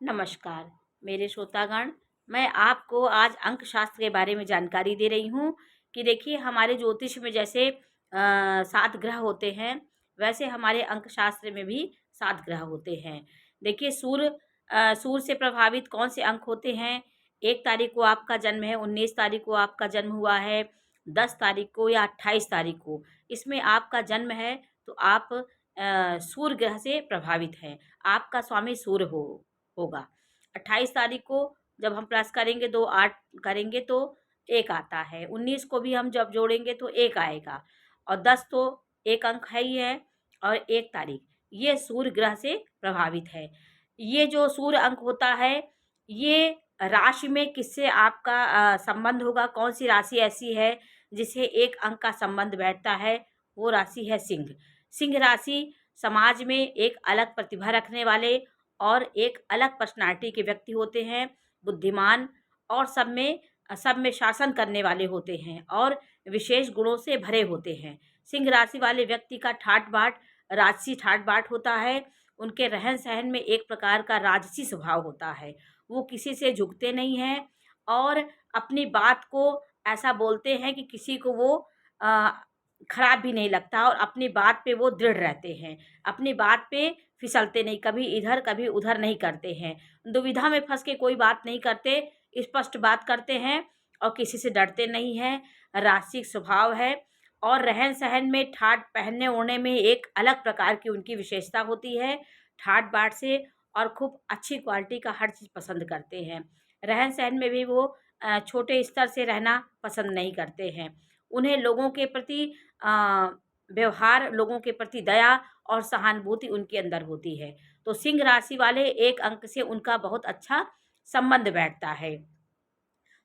नमस्कार मेरे श्रोतागण। मैं आपको आज अंक शास्त्र के बारे में जानकारी दे रही हूँ कि देखिए हमारे ज्योतिष में जैसे 7 ग्रह होते हैं, वैसे हमारे अंक शास्त्र में भी 7 ग्रह होते हैं। देखिए सूर्य से प्रभावित कौन से अंक होते हैं। 1 तारीख को आपका जन्म है, 19 तारीख को आपका जन्म हुआ है, 10 तारीख को या 28 तारीख को इसमें आपका जन्म है, तो आप सूर्य ग्रह से प्रभावित हैं। आपका स्वामी सूर्य होगा। 28 तारीख को जब हम प्लस करेंगे, 2 8 करेंगे तो 1 आता है। 19 को भी हम जब जोड़ेंगे तो 1 आएगा, और 10 तो 1 अंक है ही है, और 1 तारीख ये सूर्य ग्रह से प्रभावित है। ये जो सूर्य अंक होता है, ये राशि में किससे आपका संबंध होगा, कौन सी राशि ऐसी है जिसे 1 अंक का संबंध बैठता है, वो राशि है सिंह। सिंह राशि समाज में एक अलग प्रतिभा रखने वाले और एक अलग पर्सनालिटी के व्यक्ति होते हैं। बुद्धिमान और सब में शासन करने वाले होते हैं और विशेष गुणों से भरे होते हैं। सिंह राशि वाले व्यक्ति का ठाट बाट राजसी ठाट बाट होता है। उनके रहन सहन में एक प्रकार का राजसी स्वभाव होता है। वो किसी से झुकते नहीं हैं और अपनी बात को ऐसा बोलते हैं कि किसी को वो खराब भी नहीं लगता, और अपनी बात पे वो दृढ़ रहते हैं। अपनी बात पे फिसलते नहीं, कभी इधर कभी उधर नहीं करते हैं। दुविधा में फंस के कोई बात नहीं करते, स्पष्ट बात करते हैं और किसी से डरते नहीं हैं। राजसिक स्वभाव है और रहन सहन में ठाट, पहनने ओढ़ने में एक अलग प्रकार की उनकी विशेषता होती है। ठाट बाट से और खूब अच्छी क्वालिटी का हर चीज़ पसंद करते हैं। रहन सहन में भी वो छोटे स्तर से रहना पसंद नहीं करते हैं। उन्हें लोगों के प्रति व्यवहार, लोगों के प्रति दया और सहानुभूति उनके अंदर होती है। तो सिंह राशि वाले 1 अंक से उनका बहुत अच्छा संबंध बैठता है।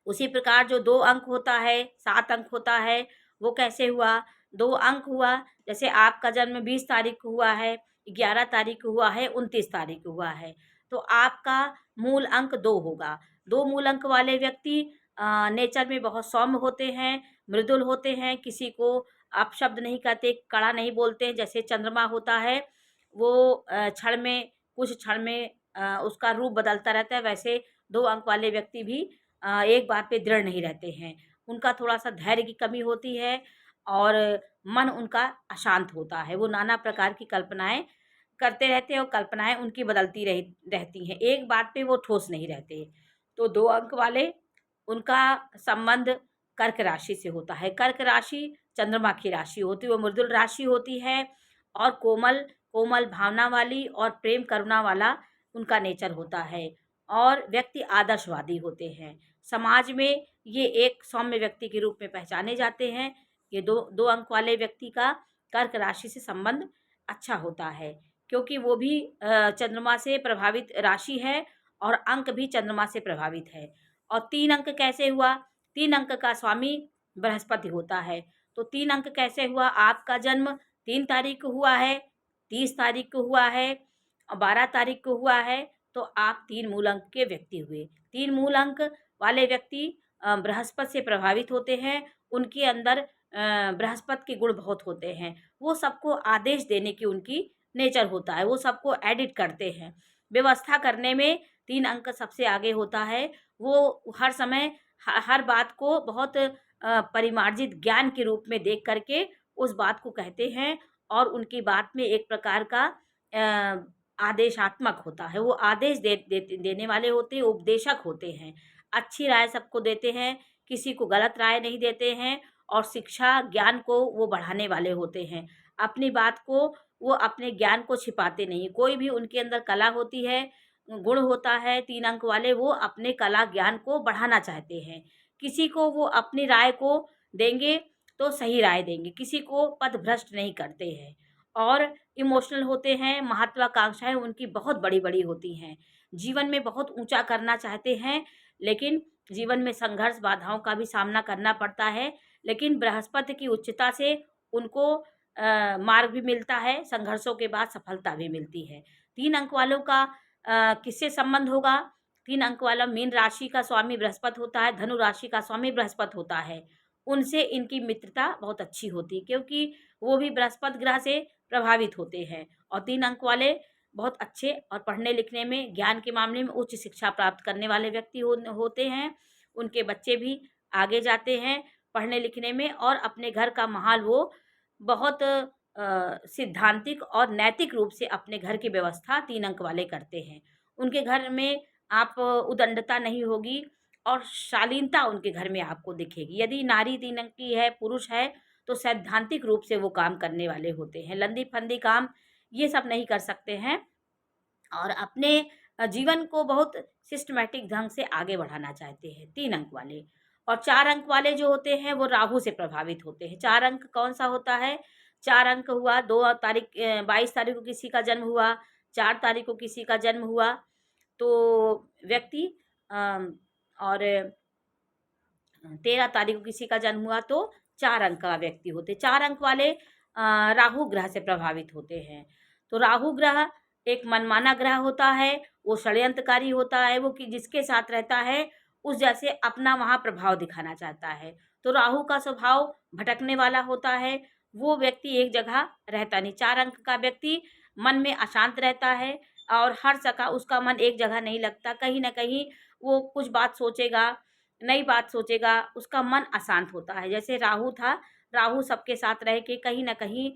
उसी प्रकार जो 2 अंक होता है, 7 अंक होता है, वो कैसे हुआ? 2 अंक हुआ, जैसे आपका जन्म 20 तारीख को हुआ है, 11 तारीख को हुआ है, 29 तारीख को हुआ है, तो आपका मूल अंक 2 होगा। 2 मूल अंक वाले व्यक्ति नेचर में बहुत सौम्य होते हैं, मृदुल होते हैं, किसी को अपशब्द नहीं कहते, कड़ा नहीं बोलते हैं। जैसे चंद्रमा होता है, वो कुछ क्षण में उसका रूप बदलता रहता है, वैसे 2 अंक वाले व्यक्ति भी एक बात पे दृढ़ नहीं रहते हैं। उनका थोड़ा-सा धैर्य की कमी होती है और मन उनका अशांत होता है। वो नाना प्रकार की कल्पनाएँ करते रहते हैं और कल्पनाएँ उनकी बदलती रहती हैं। एक बात पे वो ठोस नहीं रहते। तो 2 अंक वाले, उनका संबंध कर्क राशि से होता है। कर्क राशि चंद्रमा की राशि होती है, वो मृदुल राशि होती है और कोमल कोमल भावना वाली और प्रेम करुणा वाला उनका नेचर होता है, और व्यक्ति आदर्शवादी होते हैं। समाज में ये एक सौम्य व्यक्ति के रूप में पहचाने जाते हैं। ये 2 अंक वाले व्यक्ति का कर्क राशि से संबंध अच्छा होता है, क्योंकि वो भी चंद्रमा से प्रभावित राशि है और अंक भी चंद्रमा से प्रभावित है। और 3 अंक कैसे हुआ? 3 अंक का स्वामी बृहस्पति होता है। तो 3 अंक कैसे हुआ? आपका जन्म 3 तारीख को हुआ है, 30 तारीख को हुआ है और 12 तारीख को हुआ है, तो आप 3 मूल अंक के व्यक्ति हुए। 3 मूल अंक वाले व्यक्ति बृहस्पति से प्रभावित होते हैं। उनके अंदर बृहस्पति के गुण बहुत होते हैं। वो सबको आदेश देने की उनकी नेचर होता है, वो सबको एडिट करते हैं। व्यवस्था करने में 3 अंक सबसे आगे होता है। वो हर समय हर बात को बहुत परिमार्जित ज्ञान के रूप में देख करके उस बात को कहते हैं, और उनकी बात में एक प्रकार का आदेशात्मक होता है। वो आदेश देने वाले होते हैं, उपदेशक होते हैं। अच्छी राय सबको देते हैं, किसी को गलत राय नहीं देते हैं, और शिक्षा ज्ञान को वो बढ़ाने वाले होते हैं। अपनी बात को, वो अपने ज्ञान को छिपाते नहीं। कोई भी उनके अंदर कला होती है, गुण होता है 3 अंक वाले, वो अपने कला ज्ञान को बढ़ाना चाहते हैं। किसी को वो अपनी राय को देंगे तो सही राय देंगे, किसी को पथभ्रष्ट नहीं करते हैं। और इमोशनल होते हैं, महत्वाकांक्षाएँ उनकी बहुत बड़ी-बड़ी होती हैं। जीवन में बहुत ऊँचा करना चाहते हैं, लेकिन जीवन में संघर्ष, बाधाओं का भी सामना करना पड़ता है। लेकिन बृहस्पति की उच्चता से उनको मार्ग भी मिलता है, संघर्षों के बाद सफलता भी मिलती है। 3 अंक वालों का किससे संबंध होगा? 3 अंक वाला मीन राशि का स्वामी बृहस्पति होता है, धनु राशि का स्वामी बृहस्पति होता है। उनसे इनकी मित्रता बहुत अच्छी होती है, क्योंकि वो भी बृहस्पति ग्रह से प्रभावित होते हैं। और 3 अंक वाले बहुत अच्छे और पढ़ने लिखने में, ज्ञान के मामले में उच्च शिक्षा प्राप्त करने वाले व्यक्ति होते हैं। उनके बच्चे भी आगे जाते हैं पढ़ने लिखने में, और अपने घर का माहौल वो बहुत सिद्धांतिक और नैतिक रूप से अपने घर की व्यवस्था 3 अंक वाले करते हैं। उनके घर में आप उदंडता नहीं होगी और शालीनता उनके घर में आपको दिखेगी। यदि नारी 3 अंक की है, पुरुष है, तो सैद्धांतिक रूप से वो काम करने वाले होते हैं। लंदी-फंदी काम ये सब नहीं कर सकते हैं, और अपने जीवन को बहुत सिस्टमैटिक ढंग से आगे बढ़ाना चाहते हैं 3 अंक वाले। और 4 अंक वाले जो होते हैं वो राहु से प्रभावित होते हैं। 4 अंक कौन-सा होता है? 4 अंक हुआ 22 तारीख को किसी का जन्म हुआ, 4 तारीख को किसी का जन्म हुआ, तो व्यक्ति और 13 तारीख को किसी का जन्म हुआ, तो 4 अंक का व्यक्ति होते। 4 अंक वाले राहु ग्रह से प्रभावित होते हैं। तो राहु ग्रह एक मनमाना ग्रह होता है, वो षड्यंत्रकारी होता है, वो कि जिसके साथ रहता है उस जैसे अपना वहाँ प्रभाव दिखाना चाहता है। तो राहु का स्वभाव भटकने वाला होता है, वो व्यक्ति एक जगह रहता नहीं। 4 अंक का व्यक्ति मन में अशांत रहता है और हर सका उसका मन एक जगह नहीं लगता, कहीं न कहीं वो कुछ बात सोचेगा, नई बात सोचेगा, उसका मन अशांत होता है। जैसे राहु था, राहु सबके साथ रह के कहीं न कहीं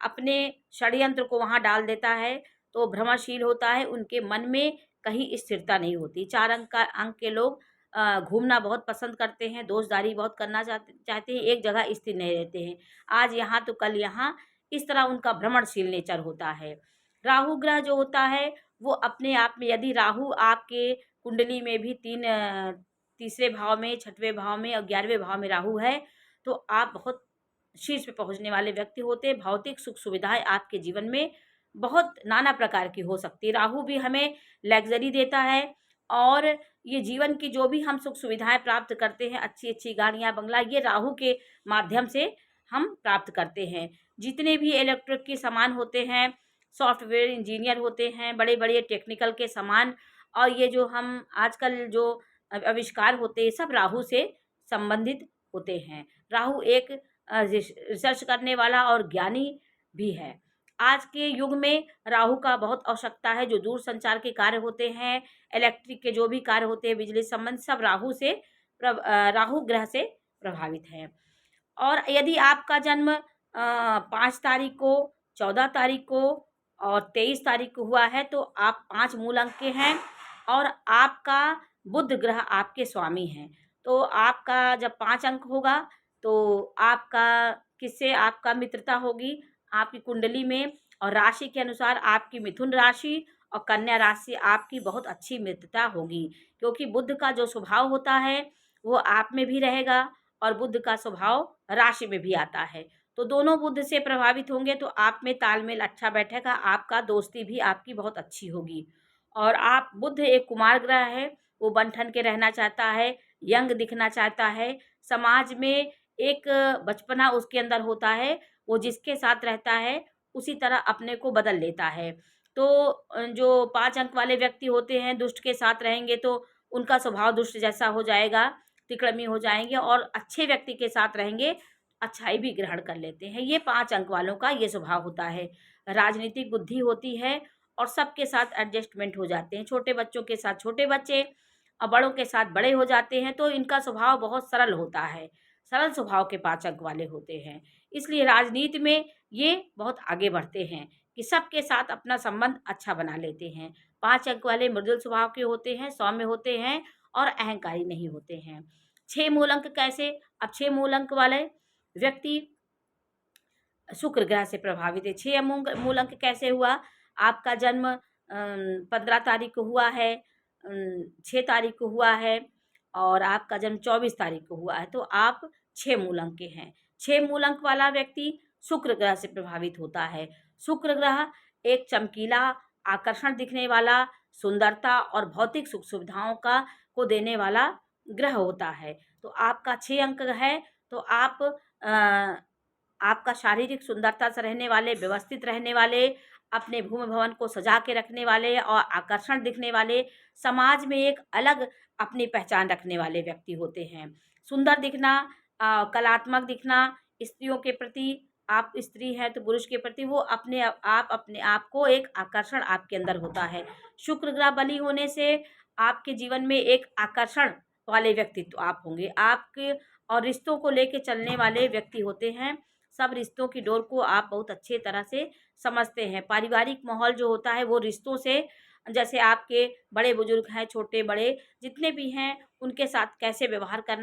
अपने षड्यंत्र को वहाँ डाल देता है, तो भ्रमणशील होता है, उनके मन में कहीं स्थिरता नहीं होती। 4 अंक के लोग घूमना बहुत पसंद करते हैं, दोस्तदारी बहुत करना चाहते हैं, एक जगह स्थिर नहीं रहते हैं। आज यहाँ तो कल यहाँ, इस तरह उनका भ्रमणशील नेचर होता है। राहु ग्रह जो होता है, वो अपने आप में, यदि राहु आपके कुंडली में भी तीसरे भाव में, छठवें भाव में और 11वें भाव में राहु है, तो आप बहुत शीर्ष पे पहुँचने वाले व्यक्ति होते हैं। भौतिक सुख-सुविधाएँ आपके जीवन में बहुत नाना प्रकार की हो सकती है। राहु भी हमें लग्ज़री देता है, और ये जीवन की जो भी हम सुख-सुविधाएँ प्राप्त करते हैं, अच्छी-अच्छी गाड़ियाँ, बंगला, ये राहु के माध्यम से हम प्राप्त करते हैं। जितने भी इलेक्ट्रिक के सामान होते हैं, सॉफ्टवेयर इंजीनियर होते हैं, बड़े-बड़े टेक्निकल के सामान, और ये जो हम आजकल जो आविष्कार होते हैं, सब राहु से संबंधित होते हैं। राहु एक रिसर्च करने वाला और ज्ञानी भी है। आज के युग में राहु का बहुत आवश्यकता है। जो दूरसंचार के कार्य होते हैं, इलेक्ट्रिक के जो भी कार्य होते हैं, बिजली संबंध, सब राहु ग्रह से प्रभावित है। और यदि आपका जन्म 5 तारीख को, 14 तारीख को और 23 तारीख को हुआ है, तो आप 5 मूल अंक के हैं, और आपका बुध ग्रह आपके स्वामी हैं। तो आपका जब 5 अंक होगा, तो आपका किससे आपका मित्रता होगी आपकी कुंडली में, और राशि के अनुसार आपकी मिथुन राशि और कन्या राशि आपकी बहुत अच्छी मित्रता होगी, क्योंकि बुध का जो स्वभाव होता है वो आप में भी रहेगा, और बुध का स्वभाव राशि में भी आता है। तो दोनों बुध से प्रभावित होंगे, तो आप में तालमेल अच्छा बैठेगा, आपका दोस्ती भी आपकी बहुत अच्छी होगी। और आप, बुध एक कुमार ग्रह है, वो बन-ठन के रहना चाहता है, यंग दिखना चाहता है, समाज में एक बचपना उसके अंदर होता है, वो जिसके साथ रहता है उसी तरह अपने को बदल लेता है। तो जो 5 अंक वाले व्यक्ति होते हैं, दुष्ट के साथ रहेंगे तो उनका स्वभाव दुष्ट जैसा हो जाएगा, तिकड़मी हो जाएँगे, और अच्छे व्यक्ति के साथ रहेंगे, अच्छाई भी ग्रहण कर लेते हैं। ये 5 अंक वालों का ये स्वभाव होता है। राजनीतिक बुद्धि होती है, और सबके साथ एडजस्टमेंट हो जाते हैं। छोटे बच्चों के साथ छोटे बच्चे, और बड़ों के साथ बड़े हो जाते हैं, तो इनका स्वभाव बहुत सरल होता है। सरल स्वभाव के 5 अंक वाले होते हैं। इसलिए राजनीति में ये बहुत आगे बढ़ते हैं कि सबके साथ अपना संबंध अच्छा बना लेते हैं। 5 अंक वाले मृदुल स्वभाव के होते हैं, सौम्य होते हैं, और अहंकारी नहीं होते हैं। 6 मूल अंक कैसे? अब 6 मूल अंक वाले व्यक्ति शुक्र ग्रह से प्रभावित है। 6 मूल अंक कैसे हुआ? आपका जन्म 15 तारीख को हुआ है, 6 तारीख को हुआ है, और आपका जन्म 24 तारीख को हुआ है, तो आप 6 मूल अंक के हैं। 6 मूल अंक वाला व्यक्ति शुक्र ग्रह से प्रभावित होता है। शुक्र ग्रह एक चमकीला, आकर्षण दिखने वाला, सुंदरता और भौतिक सुख सुविधाओं को देने वाला ग्रह होता है। तो आपका 6 अंक है, तो आपका शारीरिक सुंदरता से रहने वाले, व्यवस्थित रहने वाले, अपने भूमि भवन को सजा के रखने वाले और आकर्षण दिखने वाले, समाज में एक अलग अपनी पहचान रखने वाले व्यक्ति होते हैं। सुंदर दिखना, कलात्मक दिखना, स्त्रियों के प्रति आप स्त्री हैं तो पुरुष के प्रति वो अपने आप को एक आकर्षण आपके अंदर होता है। शुक्र ग्रह बली होने से आपके जीवन में एक आकर्षण वाले व्यक्तित्व आप होंगे। आपके और रिश्तों को लेके चलने वाले व्यक्ति होते हैं। सब रिश्तों की डोर को आप बहुत अच्छे तरह से समझते हैं। पारिवारिक माहौल जो होता है वो रिश्तों से, जैसे आपके बड़े बुजुर्ग हैं, छोटे बड़े जितने भी हैं, उनके साथ कैसे व्यवहार करना